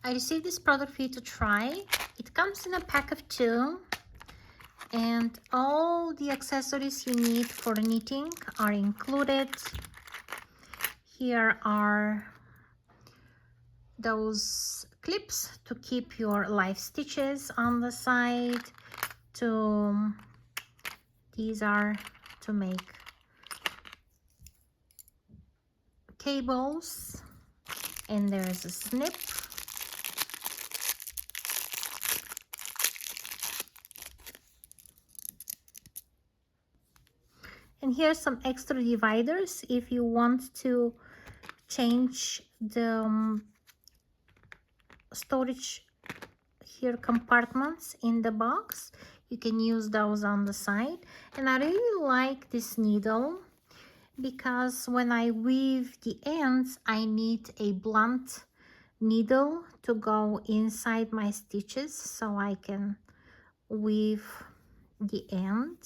I received this product for you to try. It comes in a pack of 2, and all the accessories you need for knitting are included. Here are those clips to keep your live stitches on the side. These are to make cables, and there's a snip. And here's some extra dividers if you want to change the storage here compartments in the box. You can use those on the side. And I really like this needle because when I weave the ends, I need a blunt needle to go inside my stitches so I can weave the end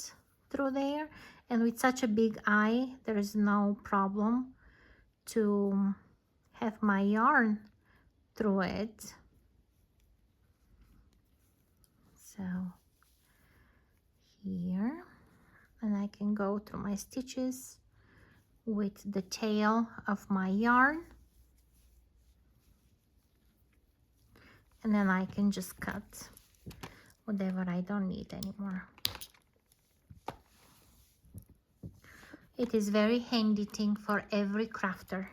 through there. And with such a big eye, there is no problem to have my yarn through it. So here, and I can go through my stitches with the tail of my yarn, and then I can just cut whatever I don't need anymore. It is very handy thing for every crafter.